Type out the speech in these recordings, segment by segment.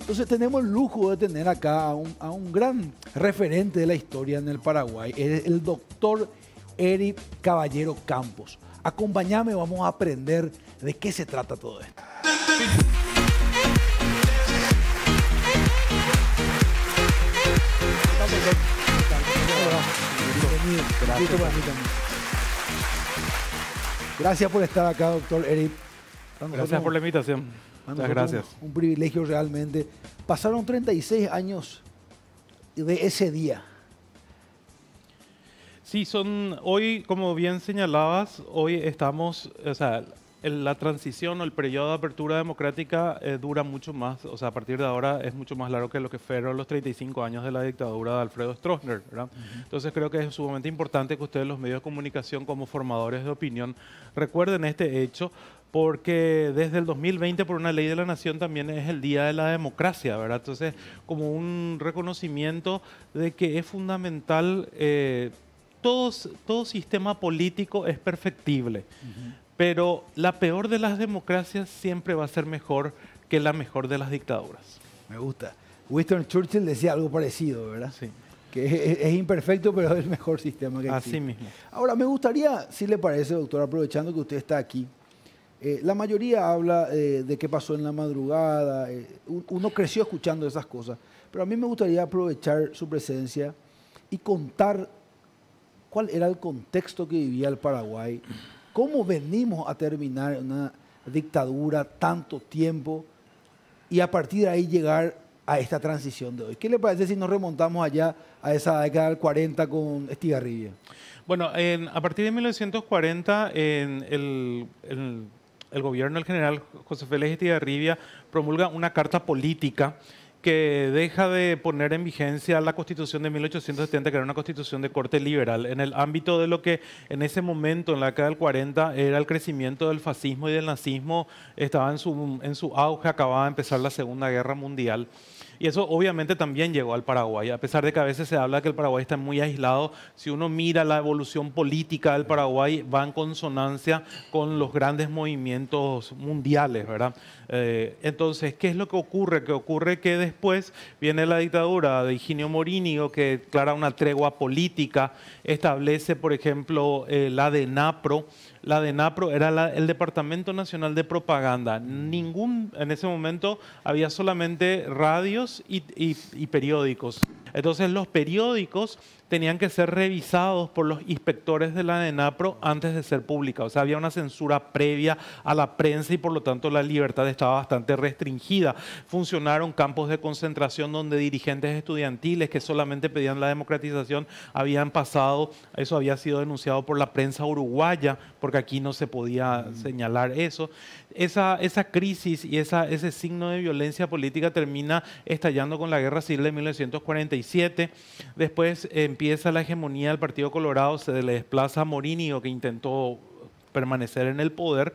Entonces tenemos el lujo de tener acá a un gran referente de la historia en el Paraguay, el doctor Eric Caballero Campos. Acompáñame, vamos a aprender de qué se trata todo esto. Gracias por estar acá, doctor Eric. Gracias por la invitación. Muchas gracias. Un privilegio realmente. Pasaron 36 años de ese día. Sí, hoy, como bien señalabas, hoy estamos, o sea, la transición o el periodo de apertura democrática dura mucho más, o sea, a partir de ahora es mucho más largo que lo que fueron los 35 años de la dictadura de Alfredo Stroessner, ¿verdad? Entonces creo que es sumamente importante que ustedes, los medios de comunicación, como formadores de opinión, recuerden este hecho, porque desde el 2020, por una ley de la Nación, también es el Día de la Democracia, ¿verdad? Entonces, como un reconocimiento de que es fundamental, todo sistema político es perfectible, pero la peor de las democracias siempre va a ser mejor que la mejor de las dictaduras. Me gusta. Winston Churchill decía algo parecido, ¿verdad? Sí. Que es imperfecto, pero es el mejor sistema que existe. Así mismo. Ahora, me gustaría, si le parece, doctor, aprovechando que usted está aquí, la mayoría habla de qué pasó en la madrugada, uno creció escuchando esas cosas, pero a mí me gustaría aprovechar su presencia y contar cuál era el contexto que vivía el Paraguay, cómo venimos a terminar una dictadura tanto tiempo y a partir de ahí llegar a esta transición de hoy. ¿Qué le parece si nos remontamos allá a esa década del 40 con Estigarribia? Bueno, a partir de 1940, el gobierno del general José Félix Estigarribia promulga una carta política que deja de poner en vigencia la Constitución de 1870, que era una constitución de corte liberal, en el ámbito de lo que en ese momento, en la década del 40, era el crecimiento del fascismo y del nazismo, estaba en su auge, acababa de empezar la Segunda Guerra Mundial. Y eso obviamente también llegó al Paraguay, a pesar de que a veces se habla que el Paraguay está muy aislado. Si uno mira la evolución política del Paraguay, va en consonancia con los grandes movimientos mundiales, ¿verdad? Entonces, ¿qué es lo que ocurre? Que ocurre que después viene la dictadura de Higinio Morínigo, que declara una tregua política, establece, por ejemplo, la DENAPRO. La DENAPRO era el Departamento Nacional de Propaganda. En ese momento había solamente radios y periódicos. Entonces los periódicos tenían que ser revisados por los inspectores de la DENAPRO antes de ser publicados. O sea, había una censura previa a la prensa y por lo tanto la libertad estaba bastante restringida. Funcionaron campos de concentración donde dirigentes estudiantiles que solamente pedían la democratización habían pasado, eso había sido denunciado por la prensa uruguaya, porque aquí no se podía señalar eso. Esa crisis y ese signo de violencia política termina estallando con la Guerra Civil de 1947. Después empieza la hegemonía del Partido Colorado, se le desplaza a Morínigo, que intentó permanecer en el poder,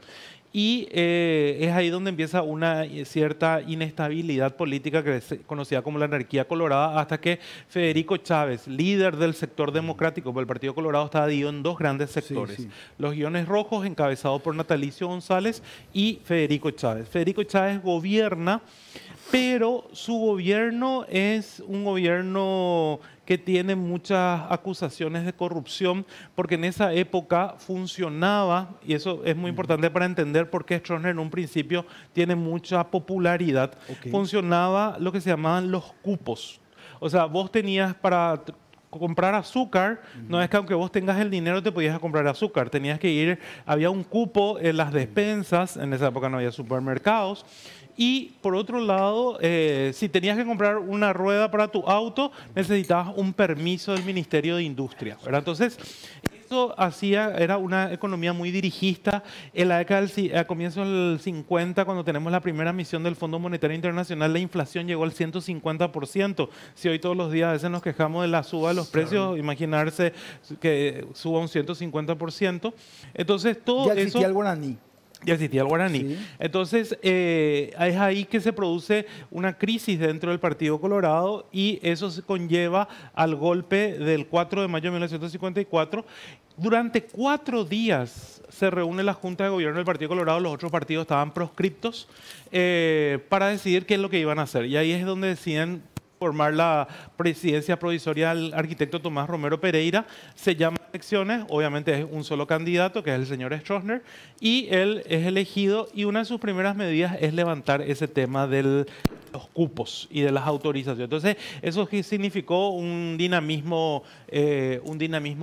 y es ahí donde empieza una cierta inestabilidad política que es conocida como la anarquía colorada, hasta que Federico Chávez, líder del sector democrático, porque el Partido Colorado está dividido en dos grandes sectores, sí. Los Guiones Rojos, encabezados por Natalicio González, y Federico Chávez. Federico Chávez gobierna, pero su gobierno es un gobierno que tiene muchas acusaciones de corrupción, porque en esa época funcionaba, y eso es muy importante para entender por qué Stroessner en un principio tiene mucha popularidad, funcionaba lo que se llamaban los cupos. O sea, vos tenías para comprar azúcar, no es que aunque vos tengas el dinero te podías comprar azúcar, tenías que ir, había un cupo en las despensas, en esa época no había supermercados. Y por otro lado, si tenías que comprar una rueda para tu auto, necesitabas un permiso del Ministerio de Industria, ¿verdad? Entonces, eso era una economía muy dirigista. En la década a comienzos del 50, cuando tenemos la primera misión del Fondo Monetario Internacional, la inflación llegó al 150%. Si hoy todos los días a veces nos quejamos de la suba de los precios, imaginarse que suba un 150%. Entonces, todo ya eso... existía el guaraní. Ya existía el guaraní. Sí. Entonces, es ahí que se produce una crisis dentro del Partido Colorado y eso se conlleva al golpe del 4 de mayo de 1954. Durante 4 días se reúne la Junta de Gobierno del Partido Colorado, los otros partidos estaban proscriptos para decidir qué es lo que iban a hacer. Y ahí es donde deciden formar la presidencia provisoria al arquitecto Tomás Romero Pereira. Se llaman elecciones, obviamente es un solo candidato, que es el señor Stroessner, y él es elegido y una de sus primeras medidas es levantar ese tema de los cupos y de las autorizaciones. Entonces, eso significó un dinamismo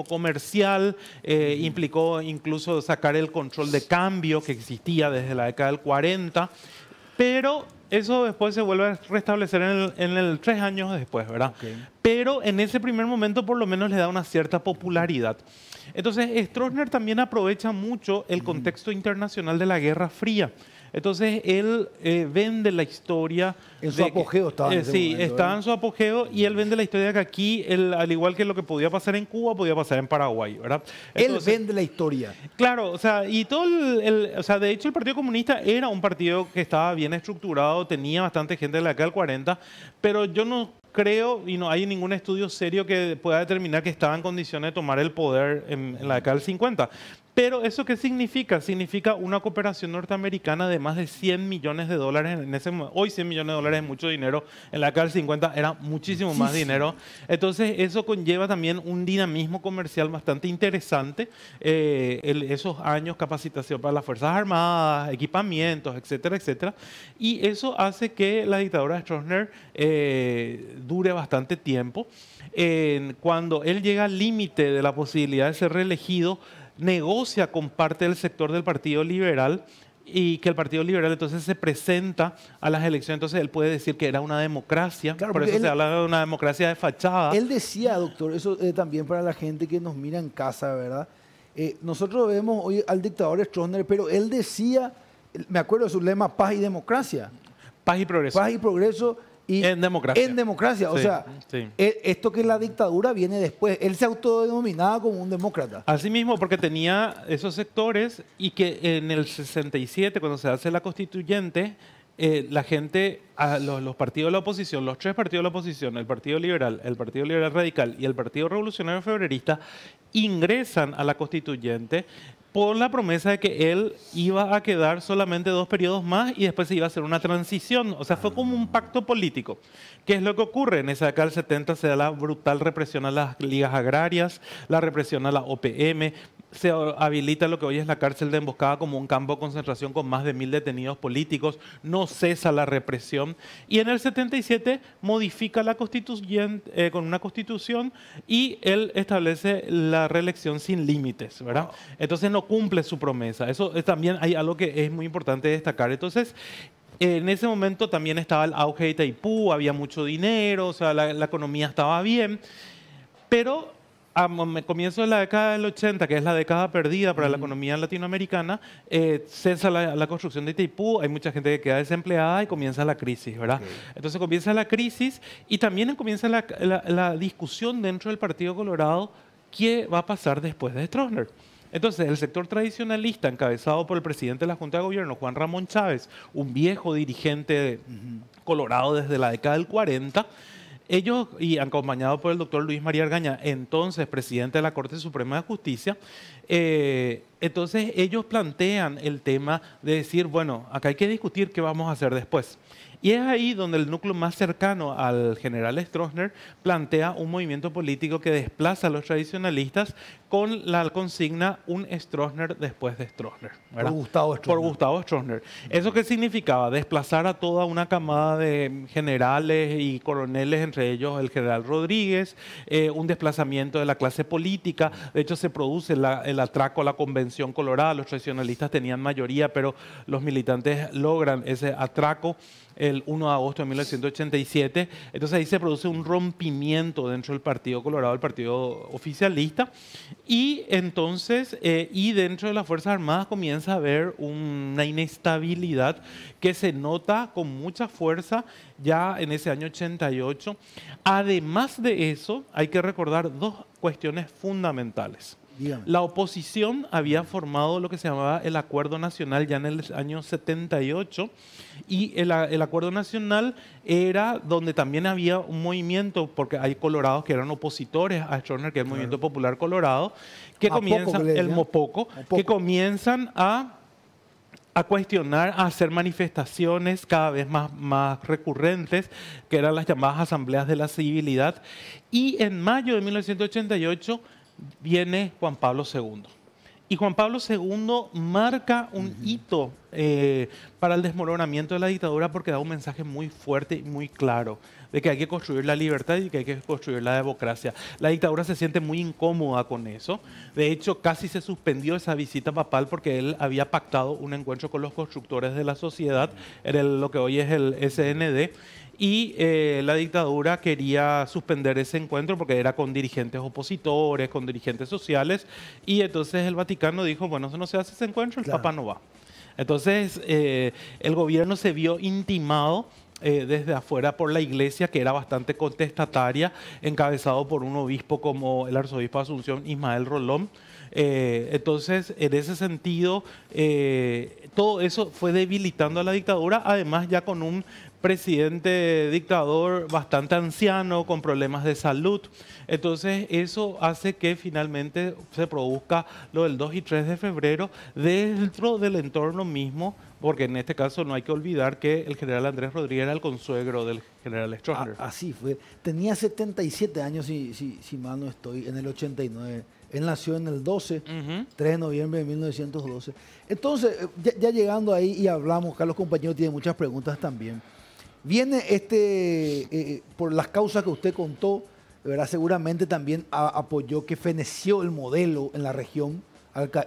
comercial, implicó incluso sacar el control de cambio que existía desde la década del 40, pero eso después se vuelve a restablecer en el 3 años después, ¿verdad? Okay. Pero en ese primer momento por lo menos le da una cierta popularidad. Entonces, Stroessner también aprovecha mucho el contexto internacional de la Guerra Fría. Entonces, él vende la historia... En su apogeo estaba en ese sí, momento, estaba ¿verdad? en su apogeo y él vende la historia de que aquí, al igual que lo que podía pasar en Cuba, podía pasar en Paraguay, ¿verdad? Entonces, Él vende la historia. claro, o sea, y todo o sea, de hecho el Partido Comunista era un partido que estaba bien estructurado, tenía bastante gente de la década del 40, pero yo no creo y no hay ningún estudio serio que pueda determinar que estaba en condiciones de tomar el poder en la década del 50. Pero ¿eso qué significa? Significa una cooperación norteamericana de más de 100 millones de dólares en ese momento. Hoy 100 millones de dólares es mucho dinero, en la década del 50 era muchísimo más dinero. Entonces eso conlleva también un dinamismo comercial bastante interesante. Esos años, capacitación para las Fuerzas Armadas, equipamientos, etcétera, etcétera. Y eso hace que la dictadura de Stroessner dure bastante tiempo. Cuando él llega al límite de la posibilidad de ser reelegido, negocia con parte del sector del Partido Liberal y que el Partido Liberal entonces se presenta a las elecciones. Entonces él puede decir que era una democracia, Claro, por porque eso se habla de una democracia de fachada. Él decía, doctor, eso también para la gente que nos mira en casa, ¿verdad? Nosotros vemos hoy al dictador Stroessner, pero él decía, me acuerdo de su lema, paz y democracia. Paz y progreso. Paz y progreso. Y En democracia. En democracia. O Sí, sea, sí. esto que la dictadura viene después. Él se autodenominaba como un demócrata. Así mismo, porque tenía esos sectores y que en el 67, cuando se hace la constituyente, la gente, los partidos de la oposición, los 3 partidos de la oposición, el Partido Liberal Radical y el Partido Revolucionario Febrerista, ingresan a la constituyente por la promesa de que él iba a quedar solamente 2 periodos más y después se iba a hacer una transición. O sea, fue como un pacto político. ¿Qué es lo que ocurre? En esa década del 70 se da la brutal represión a las ligas agrarias, la represión a la OPM, se habilita lo que hoy es la cárcel de Emboscada como un campo de concentración con más de 1000 detenidos políticos, no cesa la represión y en el 77 modifica la constituyente con una constitución y él establece la reelección sin límites, ¿verdad? Wow. Entonces no cumple su promesa. Eso también hay algo que es muy importante destacar. Entonces, en ese momento también estaba el auge de Itaipú, había mucho dinero, o sea, la economía estaba bien, pero a comienzo de la década del 80, que es la década perdida para la economía latinoamericana, cesa la construcción de Itaipú, hay mucha gente que queda desempleada y comienza la crisis, ¿verdad? Okay. Entonces comienza la crisis y también comienza la discusión dentro del Partido Colorado, ¿qué va a pasar después de Stroessner? Entonces, el sector tradicionalista, encabezado por el presidente de la Junta de Gobierno, Juan Ramón Chávez, un viejo dirigente colorado desde la década del 40, ellos, y acompañado por el doctor Luis María Argaña, entonces presidente de la Corte Suprema de Justicia, entonces ellos plantean el tema de decir, bueno, acá hay que discutir qué vamos a hacer después. Y es ahí donde el núcleo más cercano al general Stroessner plantea un movimiento político que desplaza a los tradicionalistas con la consigna un Stroessner después de Stroessner, ¿verdad? Por Gustavo Stroessner. Por Gustavo Stroessner. ¿Eso qué significaba? Desplazar a toda una camada de generales y coroneles, entre ellos el general Rodríguez, un desplazamiento de la clase política. De hecho, se produce el atraco a la Convención Colorada. Los tradicionalistas tenían mayoría, pero los militantes logran ese atraco el 1 de agosto de 1987. Entonces ahí se produce un rompimiento dentro del Partido Colorado, el partido oficialista, y entonces, y dentro de las Fuerzas Armadas comienza a haber una inestabilidad que se nota con mucha fuerza ya en ese año 88. Además de eso, hay que recordar 2 cuestiones fundamentales. Dígame. La oposición había formado lo que se llamaba el Acuerdo Nacional ya en el año 78 y el Acuerdo Nacional era donde también había un movimiento, porque hay colorados que eran opositores a Stroessner, que es el Movimiento Popular Colorado, que Mapoco, comienzan, que le el decían. Mopoco, que comienzan a cuestionar, a hacer manifestaciones cada vez más recurrentes, que eran las llamadas asambleas de la civilidad. Y en mayo de 1988 viene Juan Pablo II. Y Juan Pablo II marca un hito para el desmoronamiento de la dictadura porque da un mensaje muy fuerte y muy claro de que hay que construir la libertad y que hay que construir la democracia. La dictadura se siente muy incómoda con eso. De hecho, casi se suspendió esa visita papal porque él había pactado un encuentro con los constructores de la sociedad, era lo que hoy es el SND. Y la dictadura quería suspender ese encuentro porque era con dirigentes opositores, con dirigentes sociales, y entonces el Vaticano dijo, bueno, si no se hace ese encuentro, el Claro. Papa no va. Entonces el gobierno se vio intimado desde afuera por la iglesia, que era bastante contestataria, encabezado por un obispo como el arzobispo de Asunción, Ismael Rolón. Entonces, en ese sentido, todo eso fue debilitando a la dictadura, además ya con un presidente dictador bastante anciano, con problemas de salud. Entonces, eso hace que finalmente se produzca lo del 2 y 3 de febrero dentro del entorno mismo, porque en este caso no hay que olvidar que el general Andrés Rodríguez era el consuegro del general Stroessner. Así fue. Tenía 77 años, si mal no estoy, en el 89. Él nació en el 12, 3 de noviembre de 1912. Entonces, ya llegando ahí y hablamos, Carlos compañero tiene muchas preguntas también. Viene por las causas que usted contó, ¿verdad? Seguramente también apoyó que feneció el modelo en la región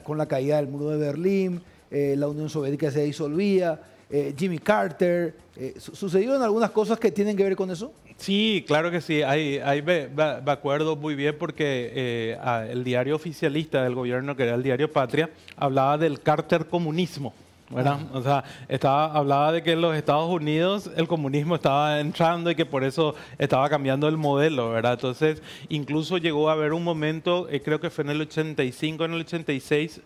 con la caída del muro de Berlín, la Unión Soviética se disolvía, Jimmy Carter. ¿Sucedieron algunas cosas que tienen que ver con eso? Sí, claro que sí. Ahí me acuerdo muy bien porque el diario oficialista del gobierno, que era el diario Patria, hablaba del Carter comunismo, ¿verdad? O sea, hablaba de que en los Estados Unidos el comunismo estaba entrando y que por eso estaba cambiando el modelo, ¿verdad? Entonces, incluso llegó a haber un momento, creo que fue en el 85, en el 86,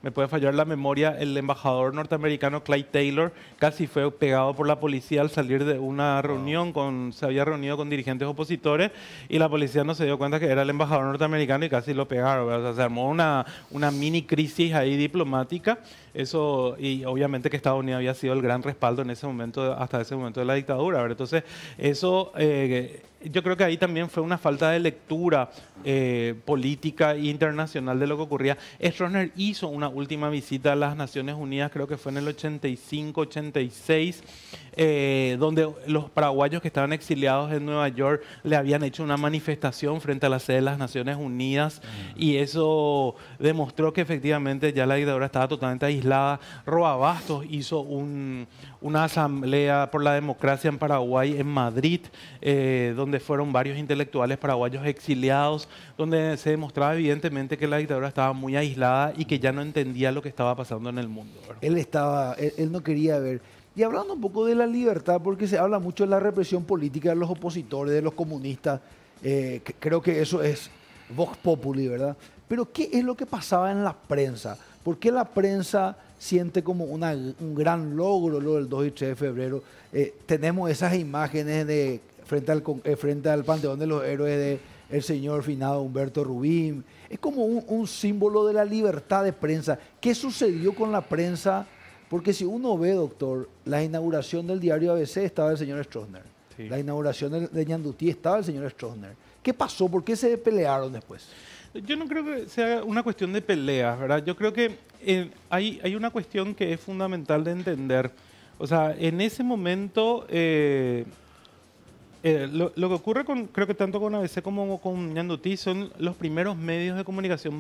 me puede fallar la memoria, el embajador norteamericano Clyde Taylor casi fue pegado por la policía al salir de una reunión, se había reunido con dirigentes opositores y la policía no se dio cuenta que era el embajador norteamericano y casi lo pegaron, ¿verdad? O sea, se armó una mini crisis ahí diplomática. Eso, y obviamente que Estados Unidos había sido el gran respaldo en ese momento, hasta ese momento de la dictadura, ¿verdad? Entonces, eso yo creo que ahí también fue una falta de lectura política e internacional de lo que ocurría. Stroessner hizo una última visita a las Naciones Unidas, creo que fue en el 85, 86, donde los paraguayos que estaban exiliados en Nueva York le habían hecho una manifestación frente a la sede de las Naciones Unidas y eso demostró que efectivamente ya la dictadura estaba totalmente aislada. Roa Bastos hizo una asamblea por la democracia en Paraguay, en Madrid, donde fueron varios intelectuales paraguayos exiliados, donde se demostraba evidentemente que la dictadura estaba muy aislada y que ya no entendía lo que estaba pasando en el mundo, ¿verdad? Él no quería ver. Y hablando un poco de la libertad, porque se habla mucho de la represión política de los opositores, de los comunistas, creo que eso es Vox Populi, ¿verdad? Pero ¿qué es lo que pasaba en la prensa? ¿Por qué la prensa siente como un gran logro lo del 2 y 3 de febrero? Tenemos esas imágenes frente al Panteón de los Héroes del señor finado Humberto Rubín. Es como un símbolo de la libertad de prensa. ¿Qué sucedió con la prensa? Porque si uno ve, doctor, la inauguración del diario ABC estaba el señor Stroessner. Sí. La inauguración de Ñandutí estaba el señor Stroessner. ¿Qué pasó? ¿Por qué se pelearon después? Yo no creo que sea una cuestión de peleas, ¿verdad? Yo creo que hay una cuestión que es fundamental de entender. O sea, en ese momento, lo que ocurre creo que tanto con ABC como con Ñandutí son los primeros medios de comunicación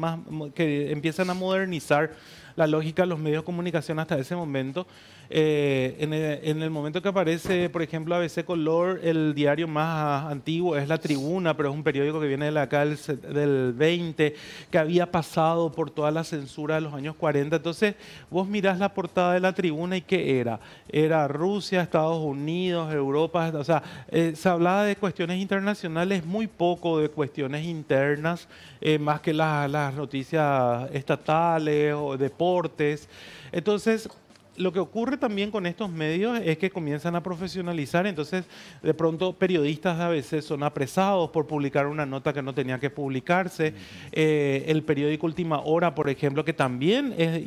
que empiezan a modernizar la lógica de los medios de comunicación hasta ese momento. En el momento que aparece, por ejemplo, ABC Color, el diario más antiguo es La Tribuna, pero es un periódico que viene de acá del 20, que había pasado por toda la censura de los años 40. Entonces, vos mirás la portada de La Tribuna y ¿qué era? Era Rusia, Estados Unidos, Europa, o sea, hablaba de cuestiones internacionales, muy poco de cuestiones internas, más que las noticias estatales o deportes. Entonces, lo que ocurre también con estos medios es que comienzan a profesionalizar, entonces de pronto periodistas a veces son apresados por publicar una nota que no tenía que publicarse. El periódico Última Hora, por ejemplo, que también es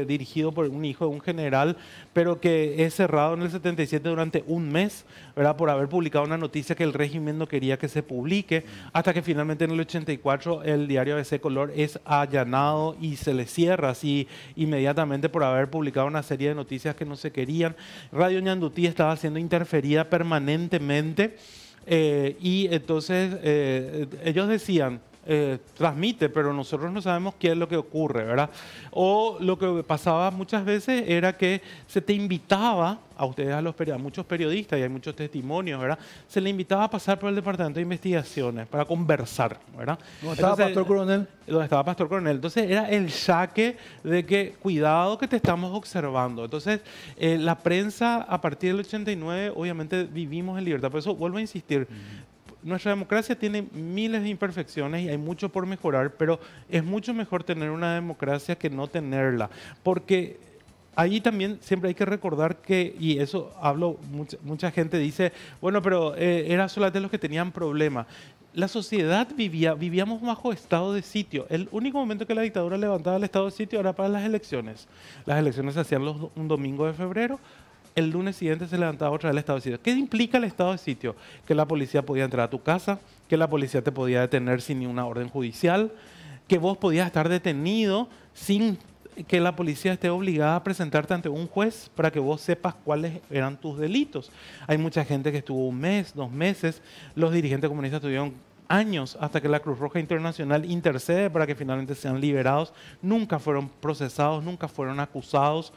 dirigido por un hijo de un general, pero que es cerrado en el 77 durante un mes, ¿verdad? Por haber publicado una noticia que el régimen no quería que se publique, hasta que finalmente en el 84 el diario ABC Color es allanado y se le cierra así inmediatamente por haber publicado una serie de noticias que no se querían. Radio Ñandutí estaba siendo interferida permanentemente y entonces ellos decían, transmite, pero nosotros no sabemos qué es lo que ocurre, ¿verdad? O lo que pasaba muchas veces era que se te invitaba a ustedes, a muchos periodistas, y hay muchos testimonios, ¿verdad? Se le invitaba a pasar por el Departamento de Investigaciones para conversar, ¿verdad? ¿Dónde estaba Pastor Coronel? Donde estaba Pastor Coronel. Entonces era el saque de que cuidado que te estamos observando. Entonces la prensa a partir del 89 obviamente vivimos en libertad. Por eso vuelvo a insistir. Nuestra democracia tiene miles de imperfecciones y hay mucho por mejorar, pero es mucho mejor tener una democracia que no tenerla, porque ahí también siempre hay que recordar que, y eso hablo, mucha gente dice, bueno, pero era solamente los que tenían problemas. La sociedad vivíamos bajo estado de sitio. El único momento que la dictadura levantaba el estado de sitio era para las elecciones. Las elecciones se hacían un domingo de febrero. El lunes siguiente se levantaba otra vez el estado de sitio. ¿Qué implica el estado de sitio? Que la policía podía entrar a tu casa, que la policía te podía detener sin ni una orden judicial, que vos podías estar detenido sin que la policía esté obligada a presentarte ante un juez para que vos sepas cuáles eran tus delitos. Hay mucha gente que estuvo un mes, 2 meses, los dirigentes comunistas tuvieron años hasta que la Cruz Roja Internacional intercede para que finalmente sean liberados. Nunca fueron procesados, nunca fueron acusados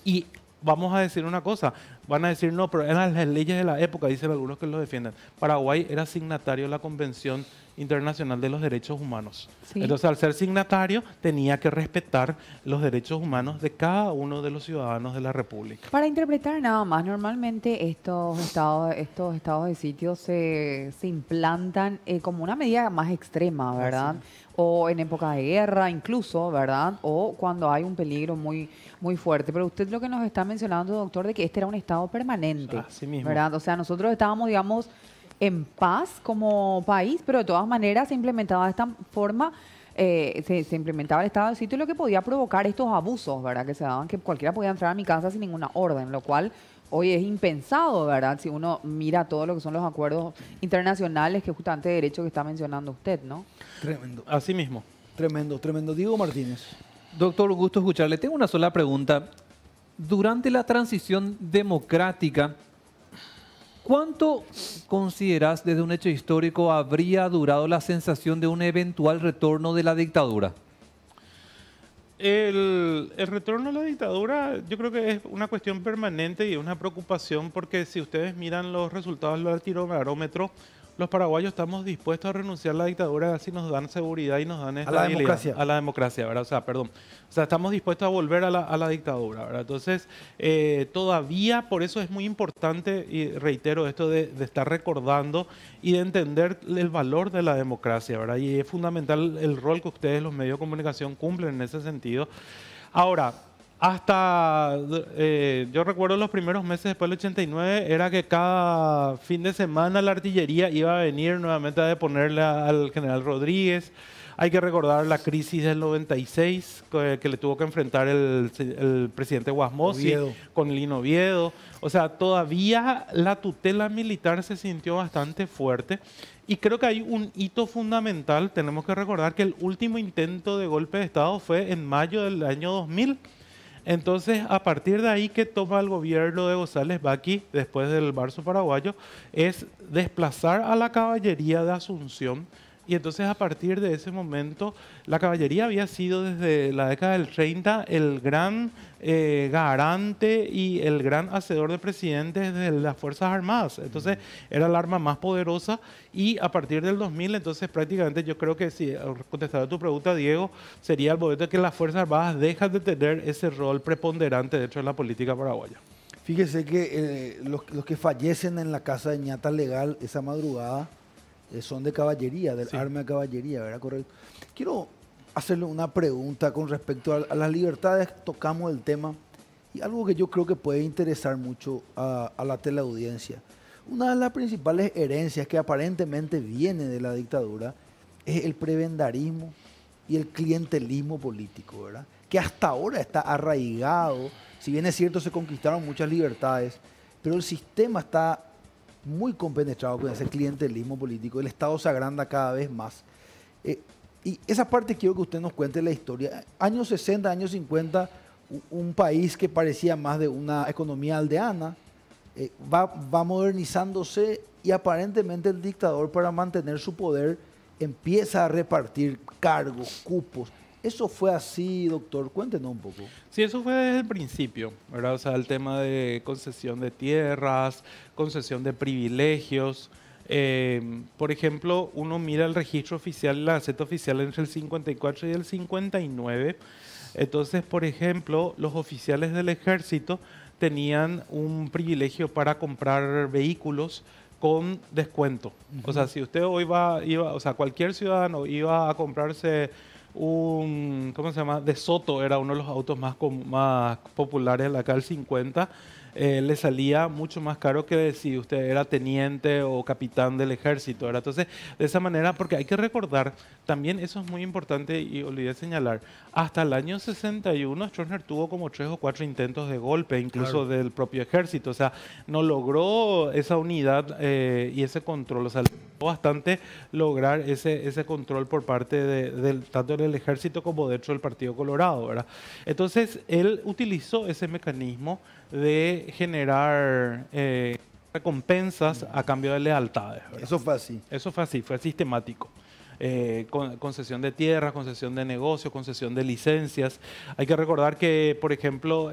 y vamos a decir una cosa, van a decir no, pero eran las leyes de la época, dicen algunos que lo defienden. Paraguay era signatario de la Convención Internacional de los Derechos Humanos. Sí. Entonces, al ser signatario, tenía que respetar los derechos humanos de cada uno de los ciudadanos de la República. Para interpretar nada más, normalmente estos estados de sitio se implantan como una medida más extrema, ¿verdad? Sí. O en época de guerra incluso, ¿verdad? O cuando hay un peligro muy, muy fuerte. Pero usted lo que nos está mencionando, doctor, de que este era un estado permanente, así mismo, ¿verdad? O sea, nosotros estábamos, digamos, en paz como país, pero de todas maneras se implementaba de esta forma, se implementaba el estado de sitio, lo que podía provocar estos abusos, ¿verdad? Que se daban, que cualquiera podía entrar a mi casa sin ninguna orden, lo cual hoy es impensado, ¿verdad? Si uno mira todo lo que son los acuerdos internacionales, que justamente de derecho que está mencionando usted, ¿no? Tremendo. Así mismo. Tremendo, tremendo. Diego Martínez. Doctor, un gusto escucharle. Tengo una sola pregunta. Durante la transición democrática, ¿cuánto consideras desde un hecho histórico habría durado la sensación de un eventual retorno de la dictadura? El retorno a la dictadura yo creo que es una cuestión permanente y es una preocupación porque si ustedes miran los resultados del tirobarómetro, los paraguayos estamos dispuestos a renunciar a la dictadura si nos dan seguridad y nos dan estabilidad. A la democracia, ¿verdad? O sea, perdón. O sea, estamos dispuestos a volver a la dictadura, ¿verdad? Entonces, todavía por eso es muy importante, y reitero esto de estar recordando y de entender el valor de la democracia, ¿verdad? Y es fundamental el rol que ustedes, los medios de comunicación, cumplen en ese sentido. Ahora, hasta, yo recuerdo los primeros meses después del 89, era que cada fin de semana la artillería iba a venir nuevamente a deponerle al general Rodríguez. Hay que recordar la crisis del 96 que le tuvo que enfrentar el presidente Guasmosi con Lino Oviedo. O sea, todavía la tutela militar se sintió bastante fuerte. Y creo que hay un hito fundamental. Tenemos que recordar que el último intento de golpe de Estado fue en mayo del año 2000. Entonces, a partir de ahí que toma el gobierno de González Baqui, después del marzo paraguayo, es desplazar a la caballería de Asunción. Y entonces, a partir de ese momento, la caballería había sido desde la década del 30 el gran garante y el gran hacedor de presidentes de las Fuerzas Armadas. Entonces, era el arma más poderosa y a partir del 2000, entonces prácticamente yo creo que si contestar a tu pregunta, Diego, sería el momento de que las Fuerzas Armadas dejan de tener ese rol preponderante dentro de la política paraguaya. Fíjese que los que fallecen en la casa de Ñata Legal esa madrugada son de caballería, del Sí. arma de caballería, ¿verdad? Correcto. Quiero hacerle una pregunta con respecto a las libertades. Tocamos el tema y algo que yo creo que puede interesar mucho a la teleaudiencia. Una de las principales herencias que aparentemente viene de la dictadura es el prebendarismo y el clientelismo político, ¿verdad? Que hasta ahora está arraigado. Si bien es cierto, se conquistaron muchas libertades, pero el sistema está muy compenetrado con ese clientelismo político. El Estado se agranda cada vez más. Y esa parte quiero que usted nos cuente la historia. Años 60, años 50, un país que parecía más de una economía aldeana, va modernizándose y aparentemente el dictador, para mantener su poder, empieza a repartir cargos, cupos. ¿Eso fue así, doctor? Cuéntenos un poco. Sí, eso fue desde el principio, ¿verdad? O sea, el tema de concesión de tierras, concesión de privilegios. Por ejemplo, uno mira el registro oficial, la Gaceta Oficial entre el 54 y el 59. Entonces, por ejemplo, los oficiales del ejército tenían un privilegio para comprar vehículos con descuento. O sea, si usted hoy o sea, cualquier ciudadano iba a comprarse un, ¿cómo se llama? De Soto, era uno de los autos más populares de la CAL 50, le salía mucho más caro que si usted era teniente o capitán del ejército, ¿verdad? Entonces, de esa manera, porque hay que recordar, también eso es muy importante y olvidé señalar, hasta el año 61 Stroessner tuvo como 3 o 4 intentos de golpe, incluso del propio ejército, o sea, no logró esa unidad y ese control, o sea, bastante lograr ese control por parte tanto del ejército como dentro del Partido Colorado, ¿verdad? Entonces, él utilizó ese mecanismo de generar recompensas a cambio de lealtades, ¿verdad? Eso fue así. Eso fue así, fue sistemático. Concesión de tierras, concesión de negocios, concesión de licencias. Hay que recordar que, por ejemplo,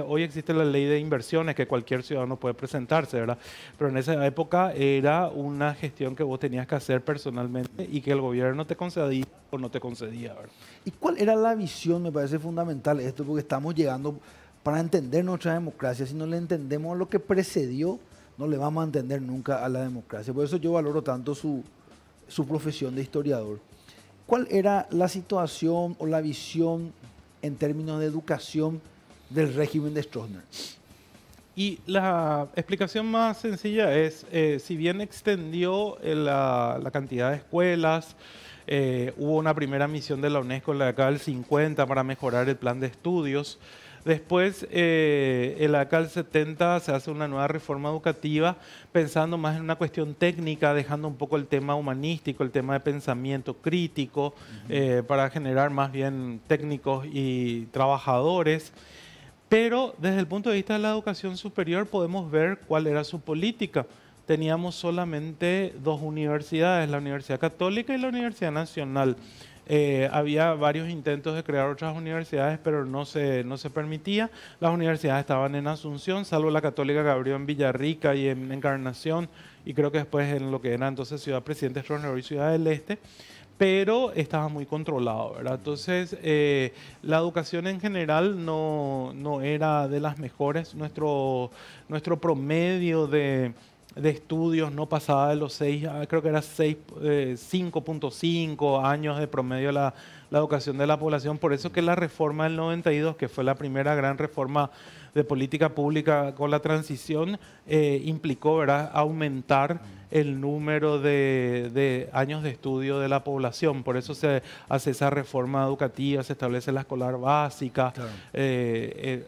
hoy existe la ley de inversiones que cualquier ciudadano puede presentarse, ¿verdad? Pero en esa época era una gestión que vos tenías que hacer personalmente y que el gobierno te concedía o no te concedía, ¿verdad? ¿Y cuál era la visión? Me parece fundamental esto, porque estamos llegando, para entender nuestra democracia, si no le entendemos lo que precedió, no le vamos a entender nunca a la democracia. Por eso yo valoro tanto su profesión de historiador. ¿Cuál era la situación o la visión en términos de educación del régimen de Stroessner? Y la explicación más sencilla es, si bien extendió la cantidad de escuelas, hubo una primera misión de la UNESCO en la década del 50 para mejorar el plan de estudios. Después, en la década del 70 se hace una nueva reforma educativa pensando más en una cuestión técnica, dejando un poco el tema humanístico, el tema de pensamiento crítico, para generar más bien técnicos y trabajadores. Pero desde el punto de vista de la educación superior podemos ver cuál era su política. Teníamos solamente 2 universidades, la Universidad Católica y la Universidad Nacional. Había varios intentos de crear otras universidades, pero no se permitía. Las universidades estaban en Asunción, salvo la Católica que abrió en Villarrica y en Encarnación, y creo que después en lo que era entonces Ciudad Presidente Stroessner y Ciudad del Este, pero estaba muy controlado, ¿verdad? Entonces, la educación en general no era de las mejores. Nuestro promedio de estudios no pasaba de los 6, creo que era 5.5 años de promedio la educación de la población. Por eso que la reforma del 92, que fue la primera gran reforma de política pública con la transición, implicó, ¿verdad?, aumentar el número de años de estudio de la población. Por eso se hace esa reforma educativa, se establece la escolar básica. Claro.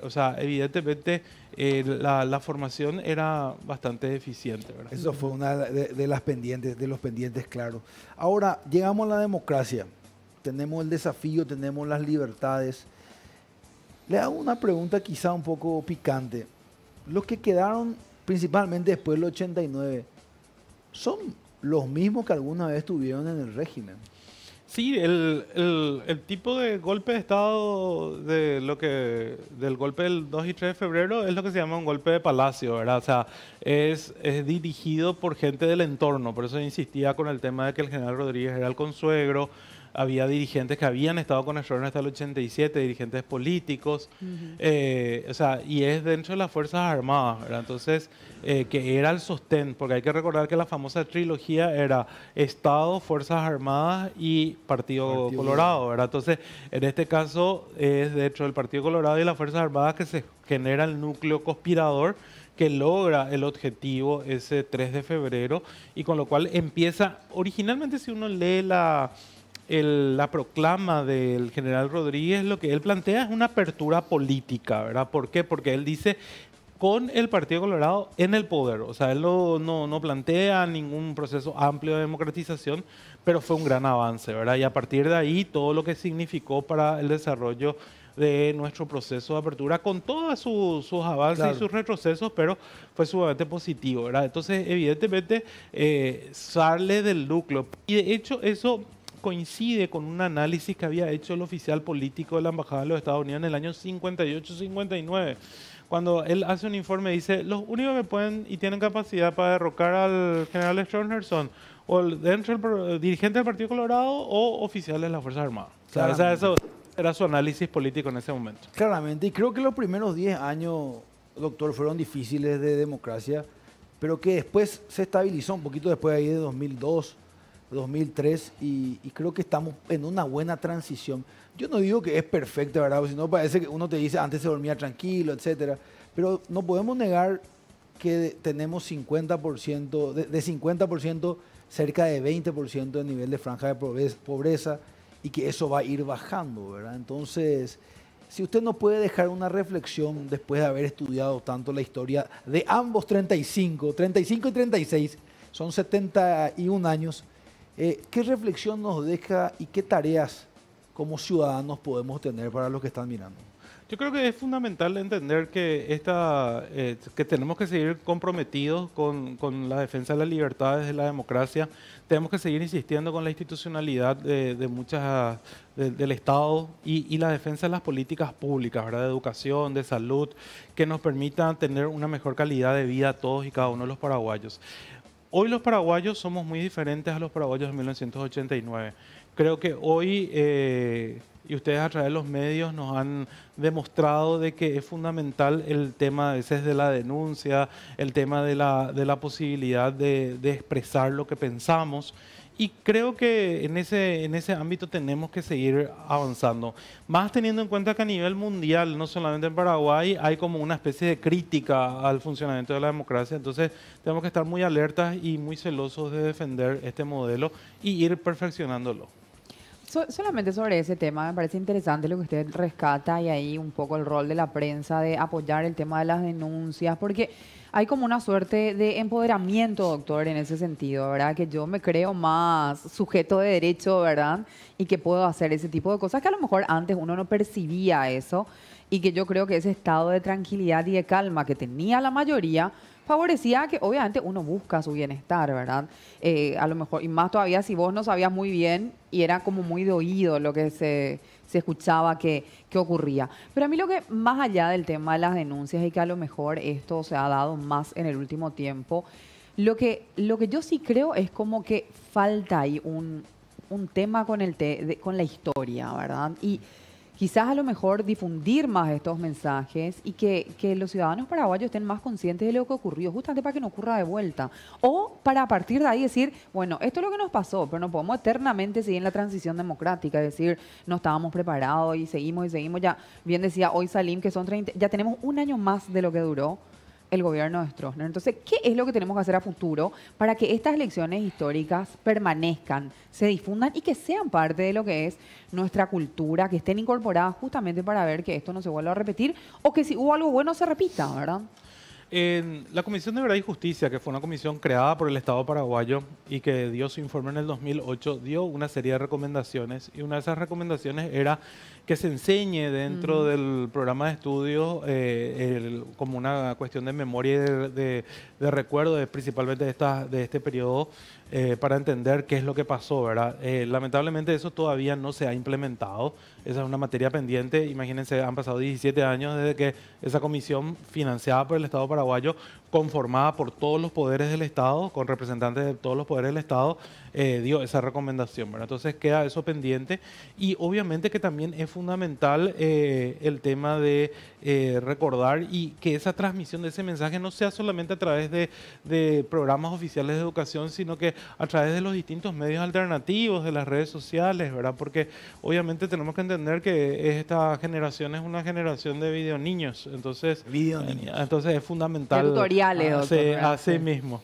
O sea, evidentemente la formación era bastante deficiente, ¿verdad? Eso fue una de los pendientes, claro. Ahora, llegamos a la democracia. Tenemos el desafío, tenemos las libertades. Le hago una pregunta quizá un poco picante. Los que quedaron principalmente después del 89, ¿son los mismos que alguna vez tuvieron en el régimen? Sí, el tipo de golpe de Estado del golpe del 2 y 3 de febrero es lo que se llama un golpe de palacio, ¿verdad? O sea, es dirigido por gente del entorno. Por eso insistía con el tema de que el general Rodríguez era el consuegro, había dirigentes que habían estado con Stroessner hasta el 87, dirigentes políticos, o sea, y es dentro de las Fuerzas Armadas, ¿verdad? Entonces, que era el sostén, porque hay que recordar que la famosa trilogía era Estado, Fuerzas Armadas y Partido Colorado, ¿verdad? Entonces, en este caso es dentro del Partido Colorado y las Fuerzas Armadas que se genera el núcleo conspirador que logra el objetivo ese 3 de febrero y con lo cual empieza, originalmente si uno lee la proclama del general Rodríguez, lo que él plantea es una apertura política, ¿verdad? ¿Por qué? Porque él dice con el Partido Colorado en el poder, o sea, él no plantea ningún proceso amplio de democratización, pero fue un gran avance, ¿verdad? Y a partir de ahí todo lo que significó para el desarrollo de nuestro proceso de apertura con todos sus avances y sus retrocesos, pero fue sumamente positivo, ¿verdad? Entonces, evidentemente, sale del núcleo. Y de hecho, eso coincide con un análisis que había hecho el oficial político de la Embajada de los Estados Unidos en el año 58-59. Cuando él hace un informe, dice, los únicos que pueden y tienen capacidad para derrocar al general Stroessner son o el dirigente del Partido Colorado o oficiales de las Fuerzas Armadas. O sea, eso era su análisis político en ese momento. Claramente, y creo que los primeros 10 años, doctor, fueron difíciles de democracia, pero que después se estabilizó un poquito después ahí de 2002, 2003, y creo que estamos en una buena transición. Yo no digo que es perfecta, ¿verdad? Porque si no parece que uno te dice antes se dormía tranquilo, etcétera, pero no podemos negar que tenemos 50%, de 50%, cerca de 20% de nivel de franja de pobreza, y que eso va a ir bajando, ¿verdad? Entonces, si usted no puede dejar una reflexión después de haber estudiado tanto la historia de ambos 35 y 36, son 71 años, ¿qué reflexión nos deja y qué tareas como ciudadanos podemos tener para los que están mirando? Yo creo que es fundamental entender que que tenemos que seguir comprometidos con la defensa de las libertades, de la democracia. Tenemos que seguir insistiendo con la institucionalidad del Estado y la defensa de las políticas públicas, ¿verdad? De educación, de salud, que nos permitan tener una mejor calidad de vida a todos y cada uno de los paraguayos. Hoy los paraguayos somos muy diferentes a los paraguayos de 1989. Creo que hoy, y ustedes a través de los medios nos han demostrado de que es fundamental el tema a veces de la denuncia, el tema de la posibilidad de expresar lo que pensamos. Y creo que en ese ámbito tenemos que seguir avanzando. Más teniendo en cuenta que a nivel mundial, no solamente en Paraguay, hay como una especie de crítica al funcionamiento de la democracia. Entonces tenemos que estar muy alertas y muy celosos de defender este modelo y ir perfeccionándolo. Solamente sobre ese tema, me parece interesante lo que usted rescata y ahí un poco el rol de la prensa de apoyar el tema de las denuncias, porque hay como una suerte de empoderamiento, doctor, en ese sentido, ¿verdad? Que yo me creo más sujeto de derecho, ¿verdad? Y que puedo hacer ese tipo de cosas que a lo mejor antes uno no percibía eso y que yo creo que ese estado de tranquilidad y de calma que tenía la mayoría favorecía que obviamente uno busca su bienestar, ¿verdad? A lo mejor, y más todavía si vos no sabías muy bien y era como muy de oído lo que se escuchaba que ocurría. Pero a mí lo que, más allá del tema de las denuncias y que a lo mejor esto se ha dado más en el último tiempo, lo que yo sí creo es como que falta ahí un tema con la historia, ¿verdad? Y quizás a lo mejor difundir más estos mensajes y que los ciudadanos paraguayos estén más conscientes de lo que ocurrió, justamente para que no ocurra de vuelta. O para a partir de ahí decir, bueno, esto es lo que nos pasó, pero no podemos eternamente seguir en la transición democrática, es decir, no estábamos preparados y seguimos. Ya bien decía hoy Salim que son 30, ya tenemos un año más de lo que duró el gobierno de Stroessner. Entonces, ¿qué es lo que tenemos que hacer a futuro para que estas elecciones históricas permanezcan, se difundan y que sean parte de lo que es nuestra cultura, que estén incorporadas justamente para ver que esto no se vuelva a repetir o que si hubo algo bueno se repita, ¿verdad? En la Comisión de Verdad y Justicia, que fue una comisión creada por el Estado paraguayo y que dio su informe en el 2008, dio una serie de recomendaciones y una de esas recomendaciones era que se enseñe dentro del programa de estudios como una cuestión de memoria y de recuerdo, principalmente de este periodo, para entender qué es lo que pasó, ¿verdad? Lamentablemente eso todavía no se ha implementado, esa es una materia pendiente. Imagínense, han pasado 17 años desde que esa comisión financiada por el Estado paraguayo paraguayo, conformada por todos los poderes del Estado, con representantes de todos los poderes del Estado, dio esa recomendación, ¿verdad? Entonces queda eso pendiente y obviamente que también es fundamental el tema de recordar y que esa transmisión de ese mensaje no sea solamente a través de programas oficiales de educación, sino que a través de los distintos medios alternativos, de las redes sociales, ¿verdad? Porque obviamente tenemos que entender que esta generación es una generación de videoniños, entonces, entonces es fundamental. Tutoriales, doctor. Así mismo.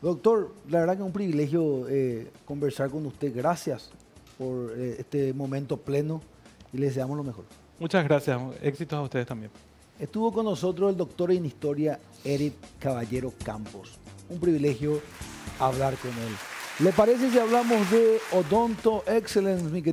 Doctor, la verdad que es un privilegio conversar con usted. Gracias por este momento pleno y le deseamos lo mejor. Muchas gracias. Éxitos a ustedes también. Estuvo con nosotros el doctor en historia Eric Caballero Campos. Un privilegio hablar con él. ¿Le parece si hablamos de Odonto Excellence, mi querido?